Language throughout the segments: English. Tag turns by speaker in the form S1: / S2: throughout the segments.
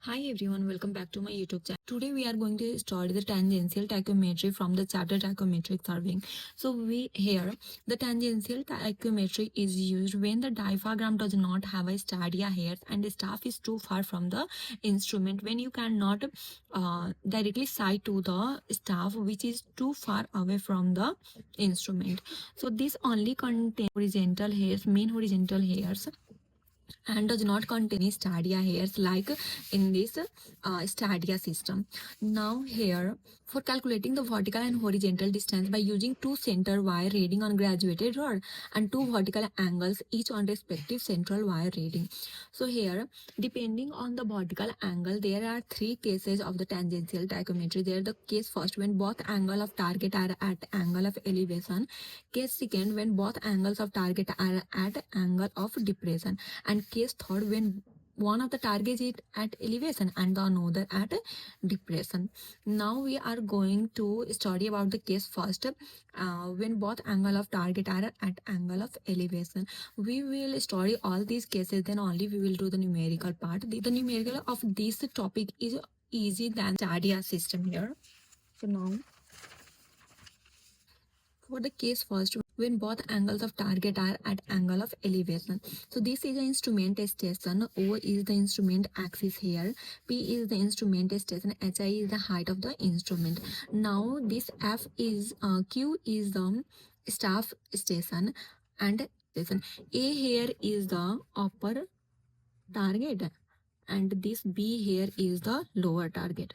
S1: Hi everyone, welcome back to my YouTube channel. Today we are going to study the tangential tacheometry from the chapter tacheometric surveying. So the tangential tacheometry is used when the diaphragm does not have a stadia hairs and the staff is too far from the instrument, when you cannot directly sight to the staff which is too far away from the instrument. So this only contains horizontal hairs, main horizontal hairs, and does not contain any stadia hairs like in this stadia system. Now here, for calculating the vertical and horizontal distance by using two center wire reading on graduated rod and two vertical angles each on respective central wire reading. So here, depending on the vertical angle, there are three cases of the tangential tacheometry. There the case first when both angle of target are at angle of elevation, case second when both angles of target are at angle of depression, and case third when one of the targets is at elevation and the another at depression. Now we are going to study about the case first when both angle of target are at angle of elevation. We will study all these cases, then only we will do the numerical part. The numerical of this topic is easy than stadia system here. So now for the case first, when both angles of target are at angle of elevation. So this is the instrument station. O is the instrument axis here. P is the instrument station. HI is the height of the instrument. Now this F is Q is the staff station, and station. A here is the upper target, and this B here is the lower target.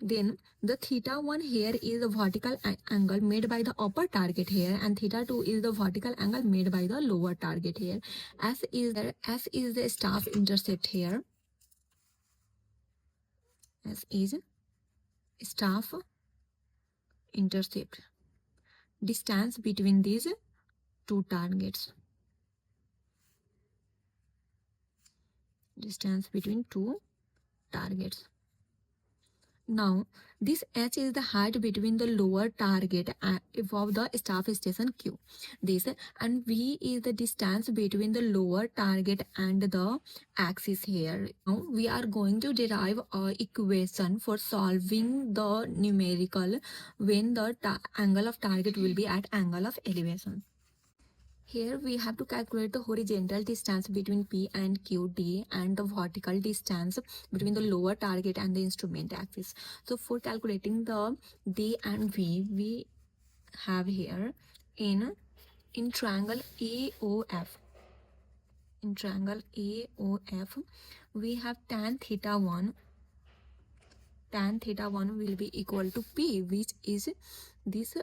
S1: Then the theta 1 here is the vertical angle made by the upper target here, and theta 2 is the vertical angle made by the lower target here. S is the staff intercept here. S is staff intercept. Distance between these two targets. Distance between two targets. Now, this H is the height between the lower target above the staff station Q. This and V is the distance between the lower target and the axis here. Now, we are going to derive an equation for solving the numerical when the angle of target will be at angle of elevation. Here we have to calculate the horizontal distance between P and Q, D, and the vertical distance between the lower target and the instrument axis. So for calculating the D and V, we have here in triangle AOF. In triangle AOF, we have tan theta 1. Tan theta 1 will be equal to P, which is this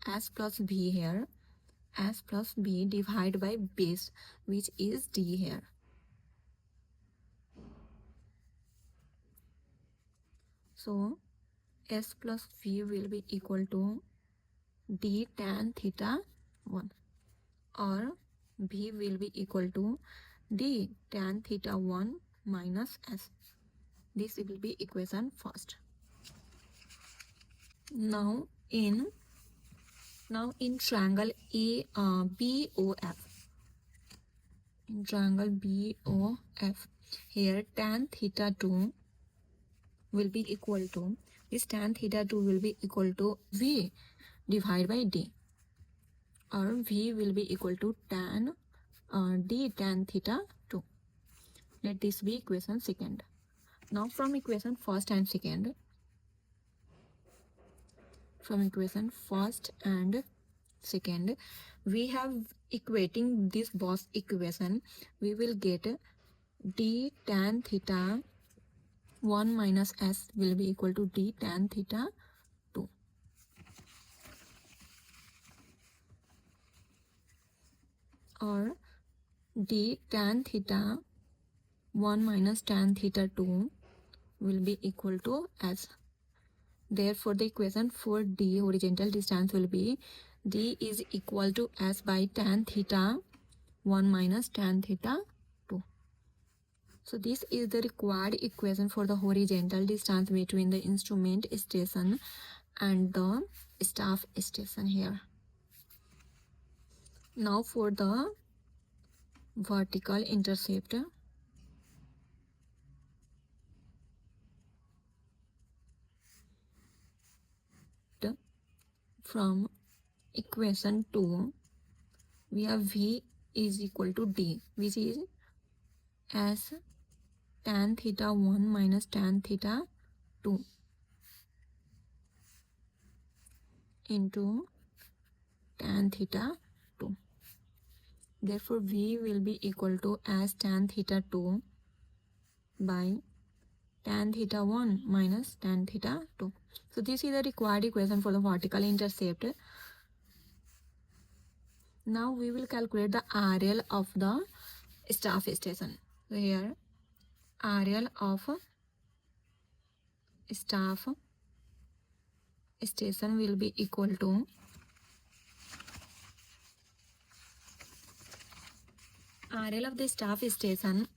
S1: S plus B here. S plus B divided by base, which is D here. So S plus V will be equal to D tan theta 1, or B will be equal to D tan theta 1 minus S. This will be equation first. Now in triangle BOF, in triangle BOF, here tan theta 2 will be equal to, this tan theta 2 will be equal to V divided by D, or V will be equal to tan D tan theta 2. Let this be equation second. Now from equation first and second, we have equating this both equation, we will get D tan theta 1 minus S will be equal to D tan theta 2. Or D tan theta 1 minus tan theta 2 will be equal to S. Therefore, the equation for D horizontal distance will be D is equal to S by tan theta 1 minus tan theta 2. So this is the required equation for the horizontal distance between the instrument station and the staff station here. Now for the vertical intercept from equation 2, we have V is equal to D, which is as tan theta 1 minus tan theta 2 into tan theta 2. Therefore, V will be equal to as tan theta 2 by tan theta 1 minus tan theta 2. So this is the required equation for the vertical intercept. Now we will calculate the RL of the staff station. So here RL of staff station will be equal to RL of the staff station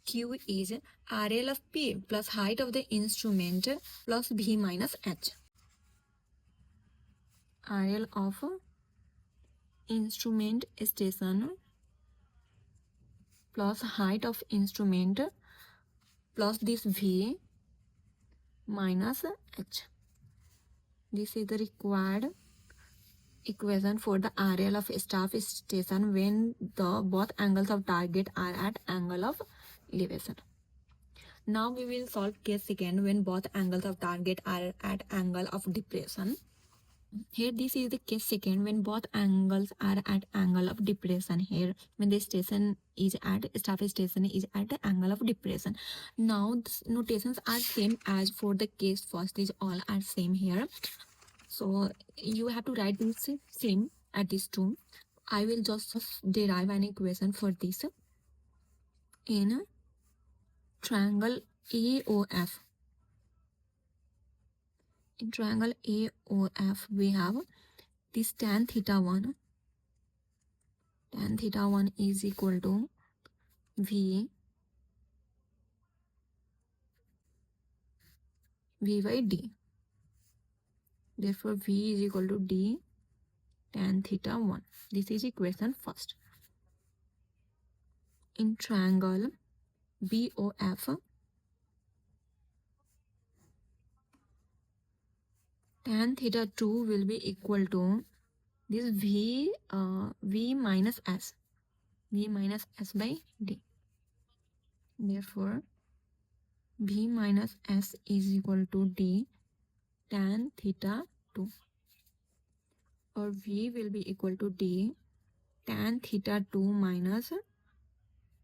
S1: Q is RL of P plus height of the instrument plus V minus H. RL of instrument station plus height of instrument plus this V minus H. This is the required equation for the RL of staff station when the both angles of target are at angle of elevation. Now we will solve case second when both angles of target are at angle of depression. Here this is the case second when both angles are at angle of depression. Here when the station is at staff station is at the angle of depression. Now the notations are same as for the case first. These all are same here. So you have to write this same at this two. I will just derive an equation for this in triangle AOF. In triangle AOF, we have this tan theta 1. Tan theta 1 is equal to V by D. Therefore, V is equal to D tan theta 1. This is equation first. In triangle BOF, tan theta 2 will be equal to this V minus S. V minus S by D. Therefore, V minus S is equal to D tan theta 2. Or V will be equal to D tan theta 2 minus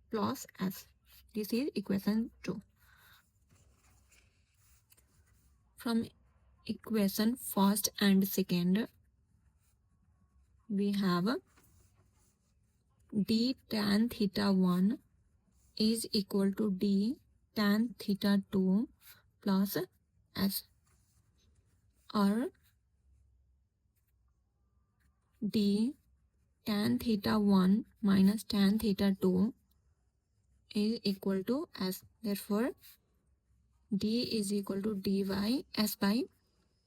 S1: plus S. This is equation 2. From equation first and second, we have D tan theta 1 is equal to D tan theta 2 plus S, or D tan theta 1 minus tan theta 2 is equal to S. Therefore, D is equal to D by S by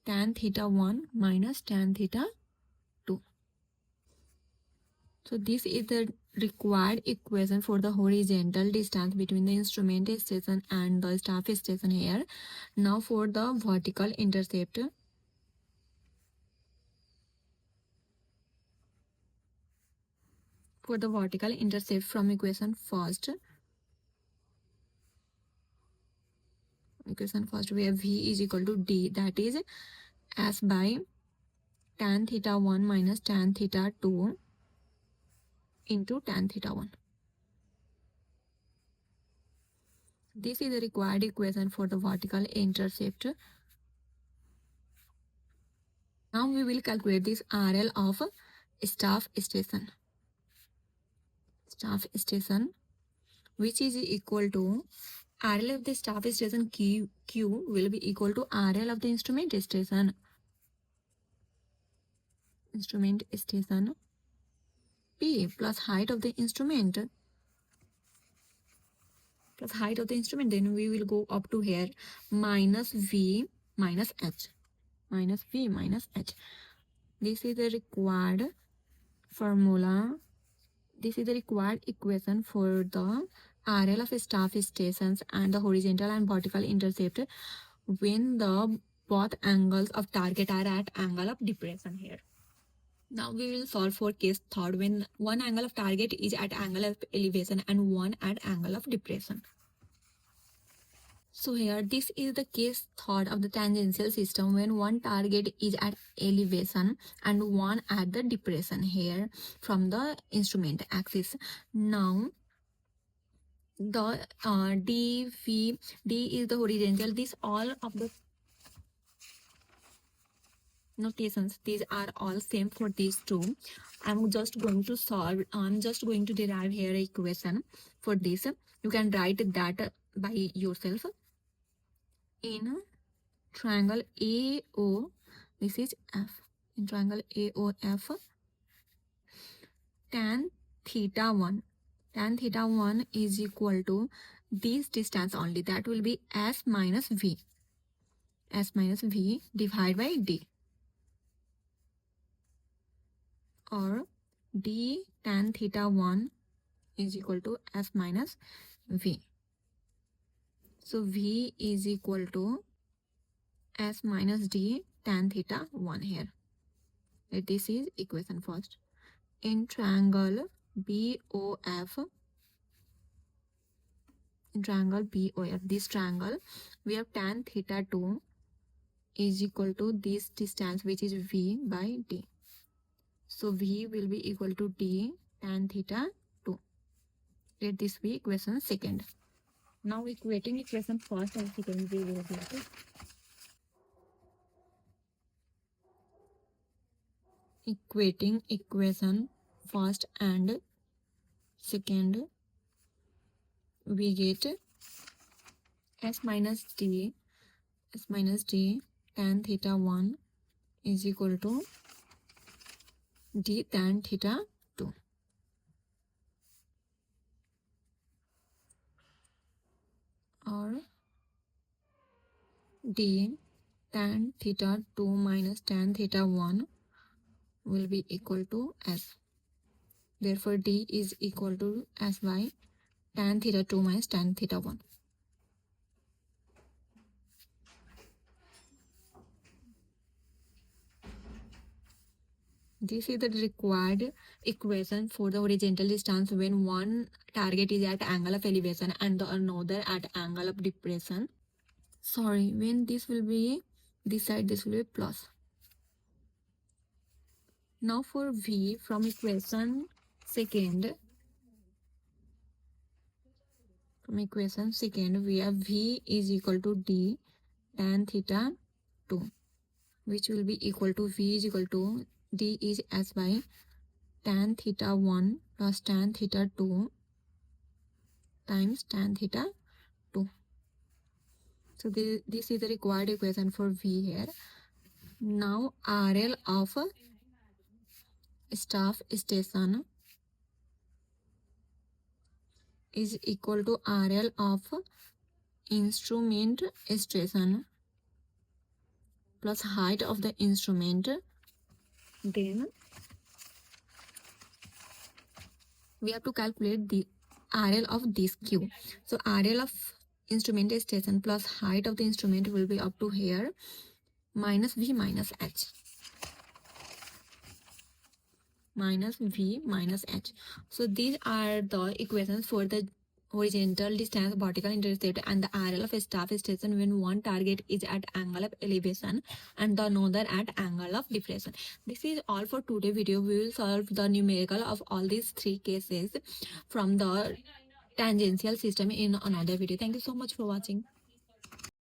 S1: tan theta 1 minus tan theta 2. So this is the required equation for the horizontal distance between the instrument station and the staff station here. Now for the vertical intercept. For the vertical intercept from equation first we have V is equal to D, that is S by tan theta 1 minus tan theta 2 into tan theta 1. This is the required equation for the vertical intercept. Now we will calculate this RL of staff station. Staff station, which is equal to RL of the staff station Q will be equal to RL of the instrument station. Instrument station P plus height of the instrument then we will go up to here minus V minus H. This is the required formula this is the required equation for the RL of staff stations and the horizontal and vertical intercept when the both angles of target are at angle of depression here. Now we will solve for case third when one angle of target is at angle of elevation and one at angle of depression. So here this is the case third of the tangential system when one target is at elevation and one at the depression here from the instrument axis. Now the D is the horizontal. This all of the notations, these are all same for these two. I'm just going to derive here a equation for this. You can write that by yourself. In triangle AO, this is F. In triangle AOF, tan theta 1 is equal to this distance only, that will be S minus V divided by D, or D tan theta 1 is equal to S minus V. So V is equal to S minus D tan theta 1 here. This is equation first. In triangle BOF, this triangle, we have tan theta 2 is equal to this distance, which is V by D. So V will be equal to D tan theta 2. Let this be equation second. Now equating equation first and second, we will get equating equation first and second, we get S minus D tan theta 1 is equal to D tan theta 2. Or D tan theta 2 minus tan theta 1 will be equal to S. Therefore, D is equal to S by tan theta 2 minus tan theta 1. This is the required equation for the horizontal distance when one target is at angle of elevation and the another at angle of depression. Sorry, when this will be this side, this will be plus. Now for V, from equation second, we have V is equal to D tan theta 2, which will be equal to V is equal to D is S by tan theta 1 plus tan theta 2 times tan theta 2. So this is the required equation for V here. Now RL of staff station is equal to RL of instrument station plus height of the instrument. Then we have to calculate the RL of this Q. So RL of instrument station plus height of the instrument will be up to here minus V minus H. So these are the equations for the horizontal distance, vertical intercept, and the RL of a staff station when one target is at angle of elevation and the another at angle of depression. This is all for today video. We will solve the numerical of all these three cases from the tangential system in another video. Thank you so much for watching.